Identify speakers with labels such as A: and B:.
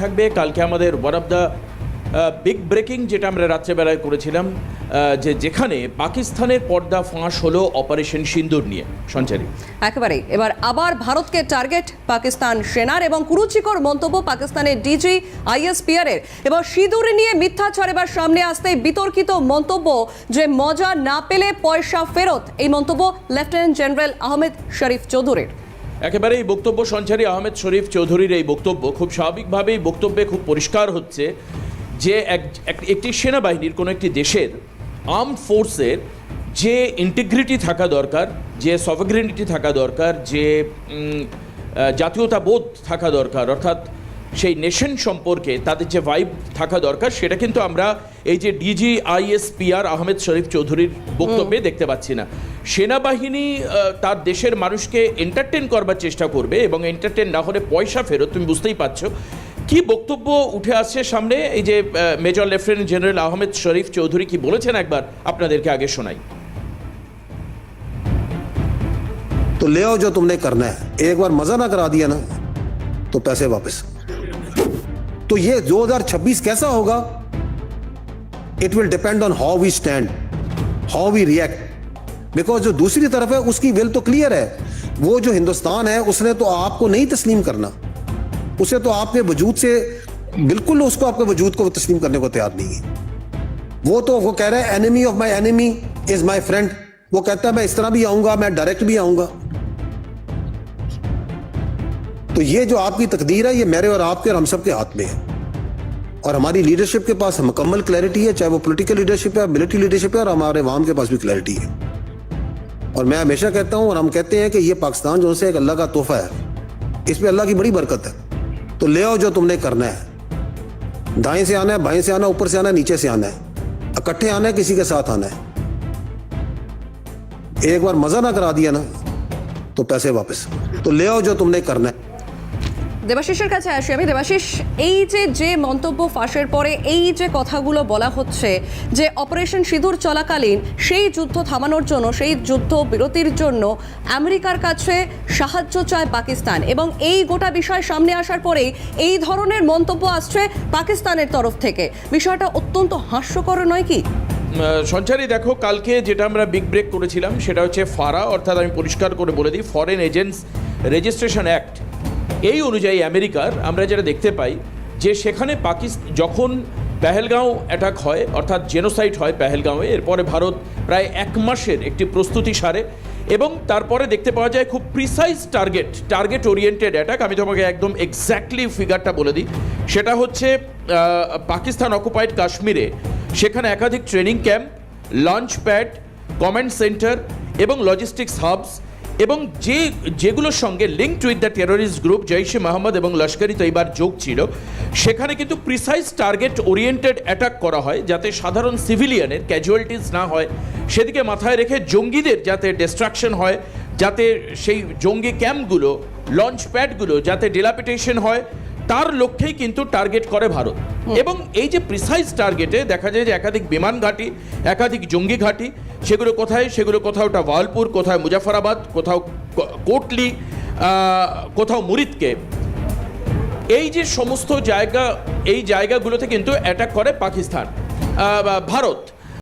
A: থাকবে কালকে আমাদের one of the big breaking যেটা আমরা রাত্রেবেলায় করেছিলাম যেখানে পাকিস্তানের পর্দা ফাঁস হলো অপারেশন সিন্দুর নিয়ে। সঞ্চারী
B: একেবারে এবার আবার ভারতকে টার্গেট পাকিস্তান সেনার এবং কুরুচিকর মন্তব্য পাকিস্তানের ডিজি ISPR এর। এবার সিঁদুর নিয়ে মিথ্যাচার এবার সামনে আসতে বিতর্কিত মন্তব্য যে মজা না পেলে পয়সা ফেরত, এই মন্তব্য লেফটেন্যান্ট জেনারেল আহমেদ শরীফ চৌধুরীর।
A: একেবারে এই বক্তব্য সঞ্চারী আহমেদ শরীফ চৌধুরীর এই বক্তব্য খুব স্বাভাবিকভাবেই বক্তব্যে খুব পরিষ্কার হচ্ছে যে একটি সেনাবাহিনীর কোনো একটি দেশের আর্মড ফোর্সের যে ইন্টিগ্রিটি থাকা দরকার, যে সভরেনিটি থাকা দরকার, যে জাতীয়তাবোধ থাকা দরকার, অর্থাৎ সেই নেশন সম্পর্কে তাদের যে ভাইব থাকা দরকার, সেটা কিন্তু আমরা এই যে ডিজি ISPR আহমেদ শরীফ চৌধুরীর বক্তব্যে দেখতে পাচ্ছি না। সেনাবাহিনী তার দেশের মানুষকে এন্টারটেন করবার চেষ্টা করবে এবং এন্টারটেন না হলে পয়সা ফেরত, তুমি বুঝতেই পারছো কি বক্তব্য উঠে আসছে সামনে। এই যে মেজর লেফটেন্যান্ট জেনারেল আহমেদ শরীফ চৌধুরী কি বলেছেন একবার আপনাদেরকে আগে শোনাই।
C: तो ले आओ जो तुमने करना है, एक बार मजा ना करा दिया ना तो पैसे वापस। तो ये 2026 कैसा होगा, it will depend on how we stand, how we react, because जो दूसरी तरफ है उसकी विल तो क्लियर है। वो जो हिंदुस्तान है उसने तो आपको नहीं तस्लीम करना, उसे तो आपके वजूद से बिल्कुल उसको आपके वजूद को तस्लीम करने को तैयार नहीं है। वो कह रहा है enemy of my enemy is my friend. वो कहता है मैं इस तरह भी आऊंगा, मैं डायरेक्ट भी आऊंगा। तो ये जो आपकी तकदीर है ये मेरे और आपके और हम सब के हाथ में है, और हमारी लीडरशिप के पास मुकम्मल क्लैरिटी है, चाहे वो पॉलिटिकल लीडरशिप है, मिलिट्री लीडरशिप है, और हमारे अवाम के पास भी क्लैरिटी है। और मैं हमेशा कहता हूं और हम कहते हैं कि ये पाकिस्तान जो से एक अल्लाह का तोहफा है, इस पर अल्लाह की बड़ी बरकत है। तो ले आओ जो तुमने करना है, दाएं से आना है, बाएं से आना है, ऊपर से आना है, नीचे से आना है, इकट्ठे आना है, किसी के साथ आना है। एक बार मजा ना करा दिया ना तो पैसे वापस। तो ले आओ जो तुमने करना है।
B: দেবাশিসের কাছে আসি আমি। দেবাশিস, এই যে মন্তব্য ফাঁসের পরে এই যে কথাগুলো বলা হচ্ছে যে অপারেশন সিঁদুর চলাকালীন সেই যুদ্ধ থামানোর জন্য, সেই যুদ্ধ বিরতির জন্য আমেরিকার কাছে সাহায্য চায় পাকিস্তান, এবং এই গোটা বিষয় সামনে আসার পরেই এই ধরনের মন্তব্য আসছে পাকিস্তানের তরফ থেকে, বিষয়টা অত্যন্ত হাস্যকর নয় কি?
A: সঞ্চারী দেখো, কালকে যেটা আমরা বিগ ব্রেক করেছিলাম সেটা হচ্ছে ফারা, অর্থাৎ আমি পরিষ্কার করে বলে দিই, ফরেন এজেন্টস রেজিস্ট্রেশন অ্যাক্ট। এই অনুযায়ী আমেরিকার আমরা যেটা দেখতে পাই যে সেখানে যখন পেহেলগাঁও অ্যাটাক হয়, অর্থাৎ জেনোসাইড হয় পেহেলগাঁওয়ে, এরপরে ভারত প্রায় 1 মাসের একটি প্রস্তুতি সারে এবং তারপরে দেখতে পাওয়া যায় খুব প্রিসাইজ টার্গেট ওরিয়েন্টেড অ্যাটাক। আমি তোমাকে একদম এক্স্যাক্টলি ফিগারটা বলে দিই, সেটা হচ্ছে পাকিস্তান অকুপাইড কাশ্মীরে সেখানে একাধিক training camp, launch pad, command centre এবং লজিস্টিক্স হাবস, এবং যেগুলোর সঙ্গে linked with the terrorist group Jaish-e Mohammed এবং লস্করি তৈবার যোগ ছিল, সেখানে কিন্তু প্রিসাইজ টার্গেট ওরিয়েন্টেড অ্যাটাক করা হয় যাতে সাধারণ সিভিলিয়ানের ক্যাজুয়ালিটিস না হয়, সেদিকে মাথায় রেখে জঙ্গিদের যাতে ডিস্ট্রাকশন হয়, যাতে সেই জঙ্গি ক্যাম্পগুলো, লঞ্চ প্যাডগুলো যাতে ডিলাপিটেশন হয়, তার লক্ষ্যেই কিন্তু টার্গেট করে ভারত। এবং এই যে প্রিসাইজ টার্গেটে দেখা যায় যে একাধিক বিমান ঘাঁটি, একাধিক জঙ্গি ঘাঁটি, সেগুলো কোথাওটা ভালপুর, কোথাও মুজাফরাবাদ, কোথাও কোটলি, কোথাও মুরিদকে, এই যে সমস্ত জায়গা, এই জায়গাগুলোতে কিন্তু অ্যাটাক করে ভারত।